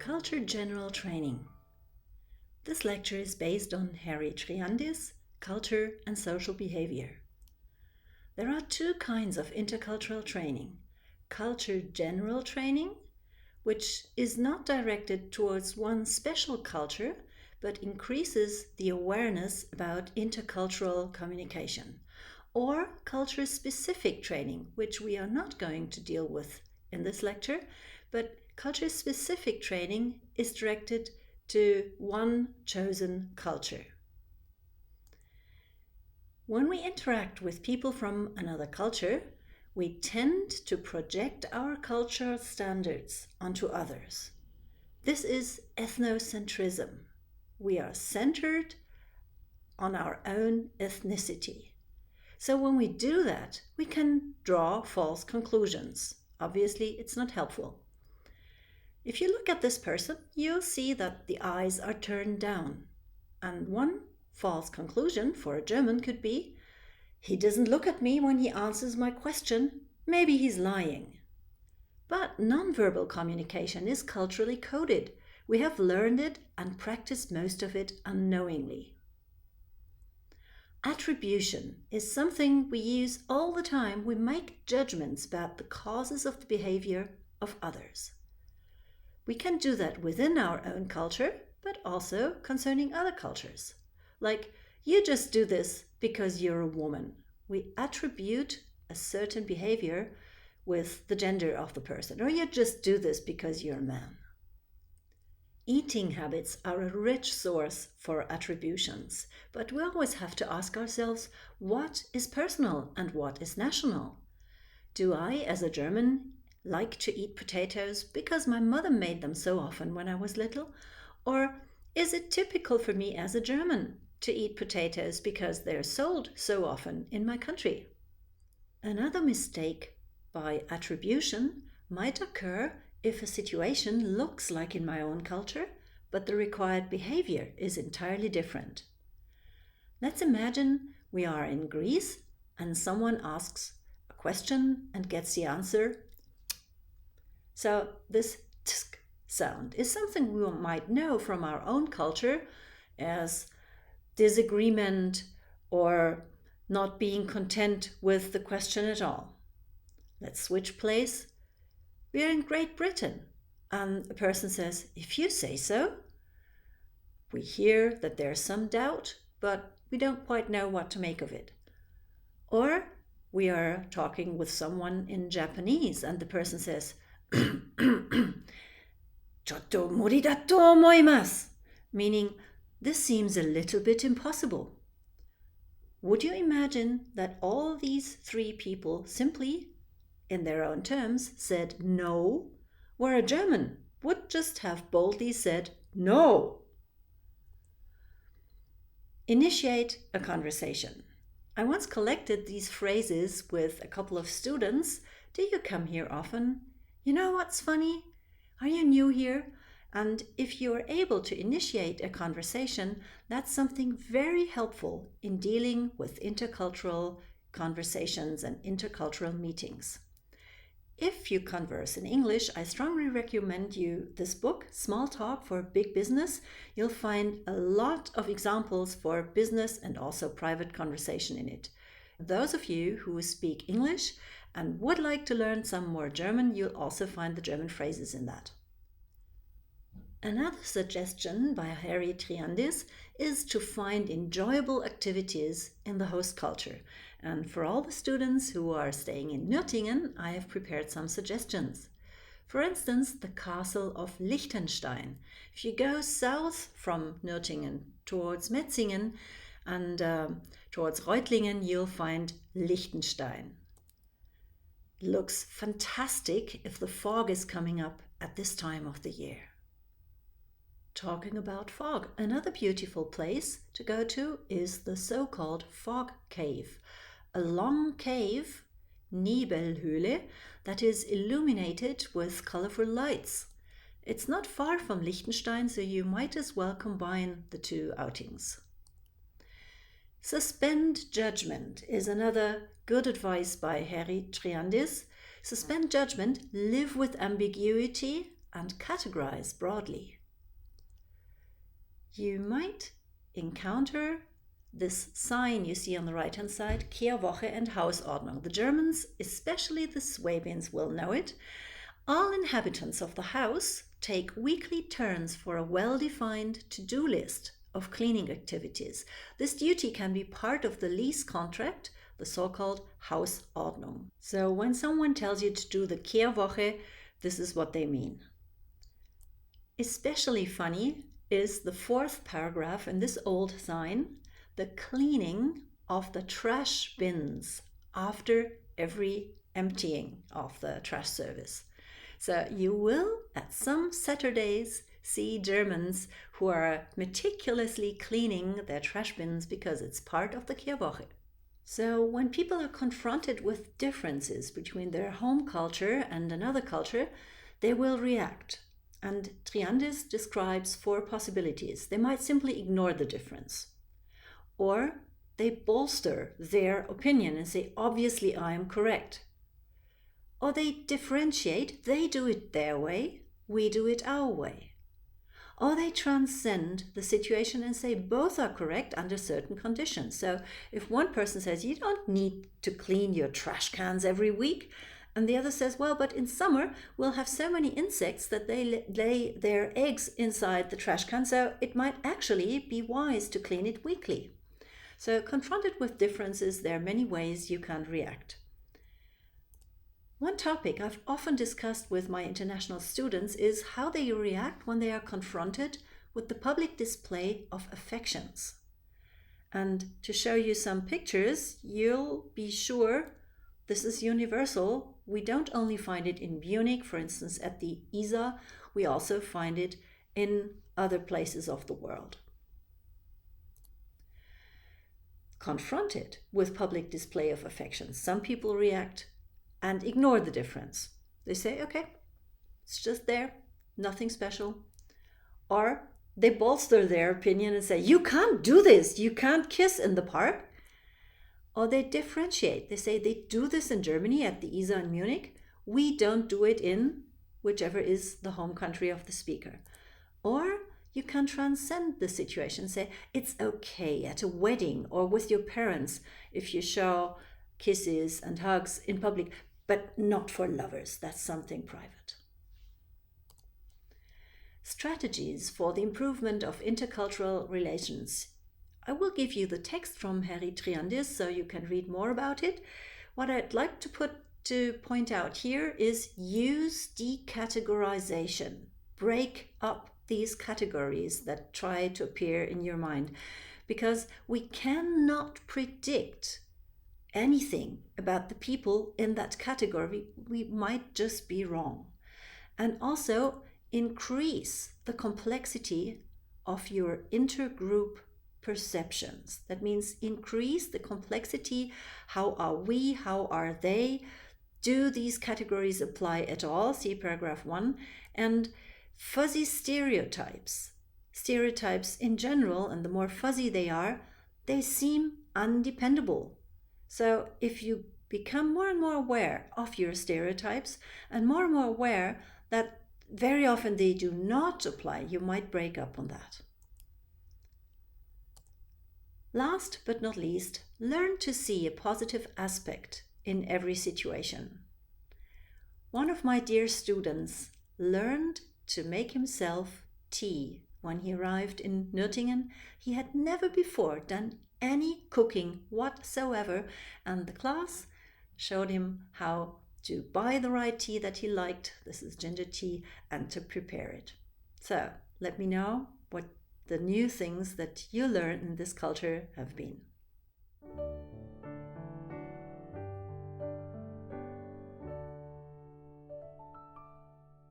Culture General Training. This lecture is based on Harry Triandis, Culture and Social Behavior. There are two kinds of intercultural training. Culture General Training, which is not directed towards one special culture, but increases the awareness about intercultural communication. Or culture-specific training, which we are not going to deal with in this lecture, but culture-specific training is directed to one chosen culture. When we interact with people from another culture, we tend to project our cultural standards onto others. This is ethnocentrism. We are centered on our own ethnicity. So when we do that, we can draw false conclusions. Obviously, it's not helpful. If you look at this person, you'll see that the eyes are turned down. And one false conclusion for a German could be, he doesn't look at me when he answers my question. Maybe he's lying. But nonverbal communication is culturally coded. We have learned it and practiced most of it unknowingly. Attribution is something we use all the time. We make judgments about the causes of the behavior of others. We can do that within our own culture, but also concerning other cultures. Like, you just do this because you're a woman. We attribute a certain behavior with the gender of the person. Or you just do this because you're a man. Eating habits are a rich source for attributions, but we always have to ask ourselves, what is personal and what is national? Do I, as a German, like to eat potatoes because my mother made them so often when I was little? Or is it typical for me as a German to eat potatoes because they're sold so often in my country? Another mistake by attribution might occur if a situation looks like in my own culture, but the required behavior is entirely different. Let's imagine we are in Greece and someone asks a question and gets the answer. So this tsk sound is something we might know from our own culture as disagreement or not being content with the question at all. Let's switch place. We are in Great Britain and a person says, if you say so. We hear that there's some doubt, but we don't quite know what to make of it. Or we are talking with someone in Japanese and the person says, ちょっと無理だと思います, meaning this seems a little bit impossible. Would you imagine that all these three people simply, in their own terms, said no, where a German would just have boldly said no? Initiate a conversation. I once collected these phrases with a couple of students. Do you come here often? You know what's funny? Are you new here? And if you're able to initiate a conversation, that's something very helpful in dealing with intercultural conversations and intercultural meetings. If you converse in English, I strongly recommend you this book, Small Talk for Big Business. You'll find a lot of examples for business and also private conversation in it. Those of you who speak English and would like to learn some more German, you'll also find the German phrases in that. Another suggestion by Harry Triandis is to find enjoyable activities in the host culture. And for all the students who are staying in Nürtingen, I have prepared some suggestions. For instance, the castle of Liechtenstein. If you go south from Nürtingen towards Metzingen and towards Reutlingen, you'll find Liechtenstein. Looks fantastic if the fog is coming up at this time of the year. Talking about fog, another beautiful place to go to is the so-called fog cave, a long cave, Nebelhöhle, that is illuminated with colorful lights. It's not far from Liechtenstein, so you might as well combine the two outings. Suspend judgment is another good advice by Harry Triandis. Suspend judgment, live with ambiguity and categorize broadly. You might encounter this sign you see on the right-hand side, Kehrwoche and Hausordnung. The Germans, especially the Swabians, will know it. All inhabitants of the house take weekly turns for a well-defined to-do list of cleaning activities. This duty can be part of the lease contract, the so-called Hausordnung. So when someone tells you to do the Kehrwoche, this is what they mean. Especially funny is the fourth paragraph in this old sign, the cleaning of the trash bins after every emptying of the trash service. So you will, at some Saturdays, see Germans who are meticulously cleaning their trash bins because it's part of the Kehrwoche. So when people are confronted with differences between their home culture and another culture, they will react. And Triandis describes 4 possibilities. They might simply ignore the difference. Or they bolster their opinion and say, obviously I am correct. Or they differentiate, they do it their way, we do it our way. Or they transcend the situation and say both are correct under certain conditions. So if one person says you don't need to clean your trash cans every week, and the other says, well, but in summer we'll have so many insects that they lay their eggs inside the trash can, so it might actually be wise to clean it weekly. So confronted with differences, there are many ways you can react. One topic I've often discussed with my international students is how they react when they are confronted with the public display of affections. And to show you some pictures, you'll be sure this is universal. We don't only find it in Munich, for instance, at the Isar, we also find it in other places of the world. Confronted with public display of affection, some people react and ignore the difference. They say, okay, it's just there, nothing special. Or they bolster their opinion and say, you can't do this, you can't kiss in the park. Or they differentiate. They say they do this in Germany at the Isar in Munich. We don't do it in whichever is the home country of the speaker. Or you can transcend the situation, say it's okay at a wedding or with your parents if you show kisses and hugs in public, but not for lovers. That's something private. Strategies for the improvement of intercultural relations. I will give you the text from Harry Triandis so you can read more about it. What I'd like to point out here is use decategorization. Break up these categories that try to appear in your mind, because we cannot predict anything about the people in that category. We might just be wrong. And also increase the complexity of your intergroup perceptions. That means increase the complexity. How are we? How are they? Do these categories apply at all? See paragraph 1. And fuzzy stereotypes. Stereotypes in general, and the more fuzzy they are, they seem undependable. So if you become more and more aware of your stereotypes and more aware that very often they do not apply, you might break up on that. Last but not least, learn to see a positive aspect in every situation. One of my dear students learned to make himself tea when he arrived in Nürtingen. He had never before done any cooking whatsoever, and the class showed him how to buy the right tea that he liked, this is ginger tea, and to prepare it. So let me know what the new things that you learn in this culture have been.